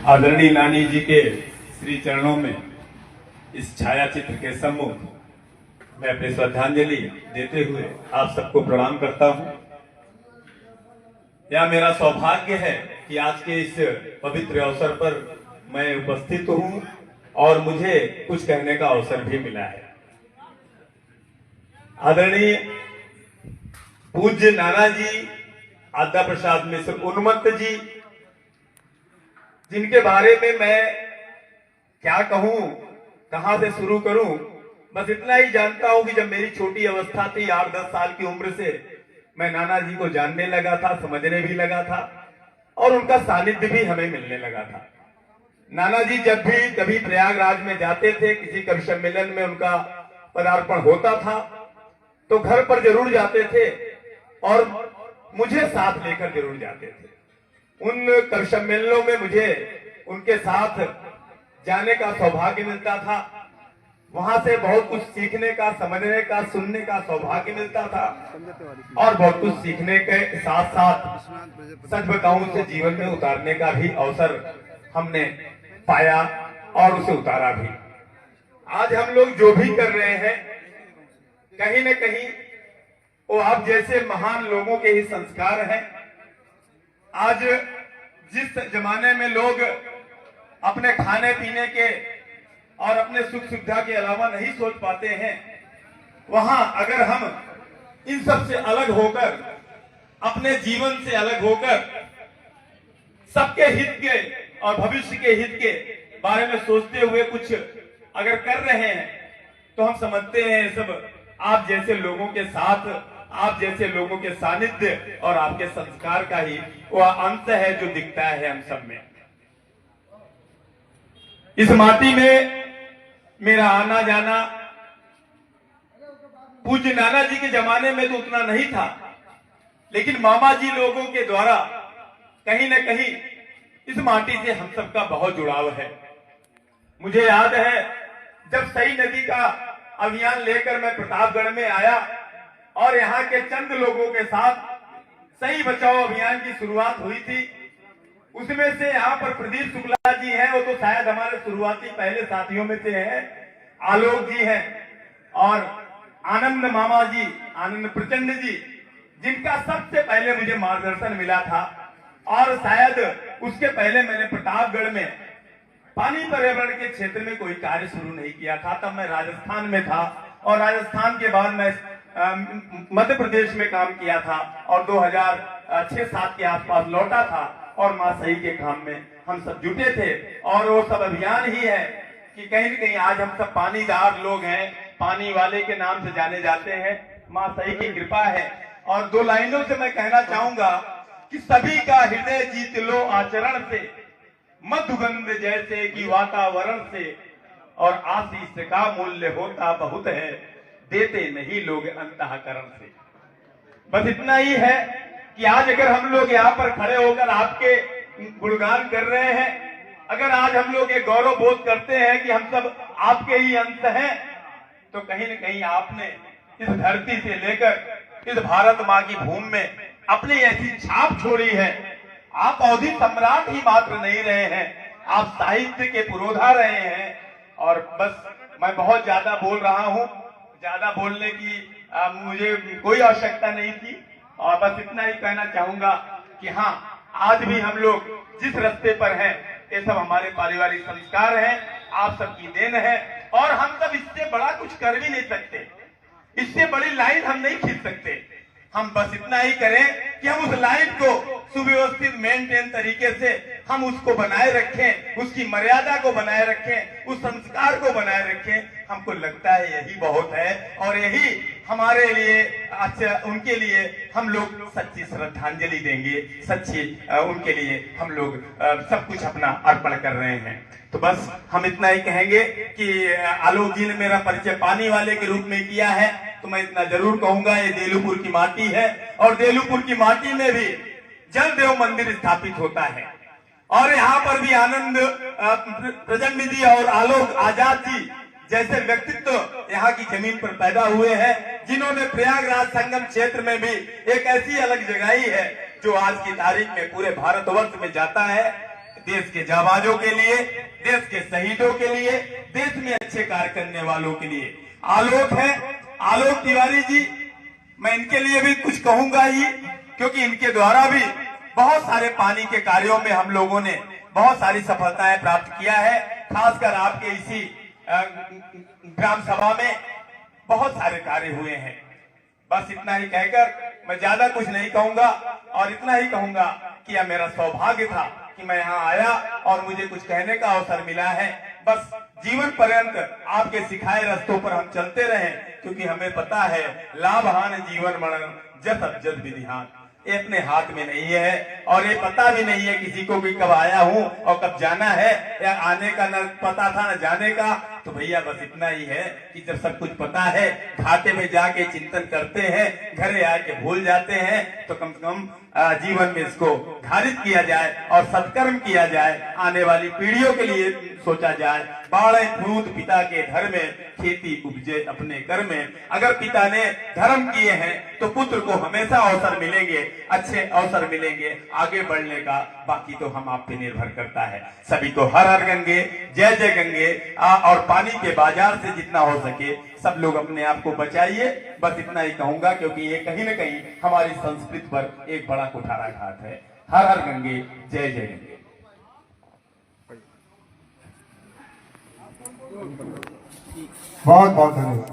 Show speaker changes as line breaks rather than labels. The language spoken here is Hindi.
आदरणीय नानी जी के श्री चरणों में इस छायाचित्र के सम्मुख मैं अपनी श्रद्धांजलि देते हुए आप सबको प्रणाम करता हूं। यह मेरा सौभाग्य है कि आज के इस पवित्र अवसर पर मैं उपस्थित हूं और मुझे कुछ कहने का अवसर भी मिला है। आदरणीय पूज्य नाना जी आद्या प्रसाद मिश्र उन्मत्त जी, जिनके बारे में मैं क्या कहूं, कहां से शुरू करूं, बस इतना ही जानता हूं कि जब मेरी छोटी अवस्था थी 8-10 साल की उम्र से मैं नाना जी को जानने लगा था, समझने भी लगा था और उनका सानिध्य भी हमें मिलने लगा था। नाना जी जब भी कभी प्रयागराज में जाते थे, किसी कवि सम्मेलन में उनका पदार्पण होता था तो घर पर जरूर जाते थे और मुझे साथ लेकर जरूर जाते थे। उन कवि सम्मेलनों में मुझे उनके साथ जाने का सौभाग्य मिलता था, वहां से बहुत कुछ सीखने का, समझने का, सुनने का सौभाग्य मिलता था और बहुत कुछ सीखने के साथ साथ सच बताऊं से जीवन में उतारने का भी अवसर हमने पाया और उसे उतारा भी। आज हम लोग जो भी कर रहे हैं कहीं न कहीं वो आप जैसे महान लोगों के ही संस्कार हैं। आज जिस जमाने में लोग अपने खाने पीने के और अपने सुख सुविधा के अलावा नहीं सोच पाते हैं, वहां अगर हम इन सब से अलग होकर, अपने जीवन से अलग होकर सबके हित के और भविष्य के हित के बारे में सोचते हुए कुछ अगर कर रहे हैं तो हम समझते हैं सब आप जैसे लोगों के साथ, आप जैसे लोगों के सानिध्य और आपके संस्कार का ही वह अंत है जो दिखता है हम सब में। इस माटी में मेरा आना जाना पूज्य नाना जी के जमाने में तो उतना नहीं था, लेकिन मामा जी लोगों के द्वारा कहीं न कहीं इस माटी से हम सबका बहुत जुड़ाव है। मुझे याद है जब सई नदी का अभियान लेकर मैं प्रतापगढ़ में आया और यहाँ के चंद लोगों के साथ सही बचाओ अभियान की शुरुआत हुई थी। उसमें से यहाँ पर प्रदीप शुक्ला जी हैं, वो तो शायद हमारे शुरुआती पहले साथियों में से हैं, आलोक जी हैं और आनंद मामा जी, आनंद प्रचंड जी, जिनका सबसे पहले मुझे मार्गदर्शन मिला था। और शायद उसके पहले मैंने प्रतापगढ़ में पानी पर्यावरण के क्षेत्र में कोई कार्य शुरू नहीं किया था। तब मैं राजस्थान में था और राजस्थान के बाद मैं मध्य प्रदेश में काम किया था और 2006-07 के आसपास लौटा था और मां सही के काम में हम सब जुटे थे। और वो सब अभियान ही है कि कहीं न कहीं आज हम सब पानीदार लोग हैं, पानी वाले के नाम से जाने जाते हैं। मां सही की कृपा है। और 2 लाइनों से मैं कहना चाहूंगा कि सभी का हृदय जीत लो आचरण से, मधुगंध जैसे कि वातावरण से, और आशीष का मूल्य होता बहुत है, देते नहीं लोग अंतःकरण से। बस इतना ही है कि आज अगर हम लोग यहाँ पर खड़े होकर आपके गुणगान कर रहे हैं, अगर आज हम लोग ये गौरव बोध करते हैं कि हम सब आपके ही अंश हैं, तो कहीं न कहीं आपने इस धरती से लेकर इस भारत माँ की भूमि में अपनी ऐसी छाप छोड़ी है। आप अवधि सम्राट ही मात्र नहीं रहे हैं, आप साहित्य के पुरोधा रहे हैं। और बस मैं बहुत ज्यादा बोल रहा हूं, ज्यादा बोलने की मुझे कोई आवश्यकता नहीं थी और बस इतना ही कहना चाहूंगा कि हाँ, आज भी हम लोग जिस रास्ते पर हैं ये सब हमारे पारिवारिक संस्कार हैं, आप सबकी देन है और हम सब इससे बड़ा कुछ कर भी नहीं सकते, इससे बड़ी लाइन हम नहीं खींच सकते। हम बस इतना ही करें कि हम उस लाइन को सुव्यवस्थित मेंटेन तरीके से हम उसको बनाए रखें, उसकी मर्यादा को बनाए रखें, उस संस्कार को बनाए रखें। हमको लगता है यही बहुत है और यही हमारे लिए अच्छा, उनके लिए हम लोग सच्ची श्रद्धांजलि देंगे, सच्ची उनके लिए हम लोग सब कुछ अपना अर्पण कर रहे हैं। तो बस हम इतना ही कहेंगे कि आलोक जी ने मेरा परिचय पानी वाले के रूप में किया है, तो मैं इतना जरूर कहूंगा ये देलूपुर की माटी है और देलूपुर की माटी में भी जल देव मंदिर स्थापित होता है और यहाँ पर भी आनंद प्रचंड जी और आलोक आजाद जी जैसे व्यक्तित्व यहाँ की जमीन पर पैदा हुए हैं, जिन्होंने प्रयागराज संगम क्षेत्र में भी एक ऐसी अलग जगह है जो आज की तारीख में पूरे भारतवर्ष में जाता है। देश के जाबाजों के लिए, देश के शहीदों के लिए, देश में अच्छे कार्य करने वालों के लिए। आलोक है, आलोक तिवारी जी, मैं इनके लिए भी कुछ कहूंगा ही, क्योंकि इनके द्वारा भी बहुत सारे पानी के कार्यों में हम लोगों ने बहुत सारी सफलताएं प्राप्त किया है। खासकर आपके इसी ग्राम सभा में बहुत सारे कार्य हुए हैं। बस इतना ही कहकर मैं ज्यादा कुछ नहीं कहूंगा और इतना ही कहूंगा कि यह मेरा सौभाग्य था कि मैं यहाँ आया और मुझे कुछ कहने का अवसर मिला है। बस जीवन पर्यंत आपके सिखाए रास्तों पर हम चलते रहें, क्योंकि हमें पता है लाभहान जीवन मरण जत जद विधिहान, ये अपने हाथ में नहीं है और ये पता भी नहीं है किसी को भी कब आया हूँ और कब जाना है, या आने का न पता था न जाने का। तो भैया बस इतना ही है कि जब सब कुछ पता है, घाटे में जाके चिंतन करते हैं, घरे आके भूल जाते हैं, तो कम से कम जीवन में इसको धारित किया जाए और सत्कर्म किया जाए, आने वाली पीढ़ियों के लिए सोचा जाए। बाड़े फूट पिता के घर में, खेती उपजे अपने घर में। अगर पिता ने धर्म किए हैं तो पुत्र को हमेशा अवसर मिलेंगे, अच्छे अवसर मिलेंगे आगे बढ़ने का। बाकी तो हम आप पे निर्भर करता है। सभी को हर हर गंगे, जय जय गंगे। और पानी के बाजार से जितना हो सके सब लोग अपने आप को बचाइए। बस इतना ही कहूंगा, क्योंकि ये कहीं न कहीं हमारी संस्कृति पर एक बड़ा कुठाराघात है। हर हर गंगे, जय जय गंगे।
बहुत बहुत धन्यवाद।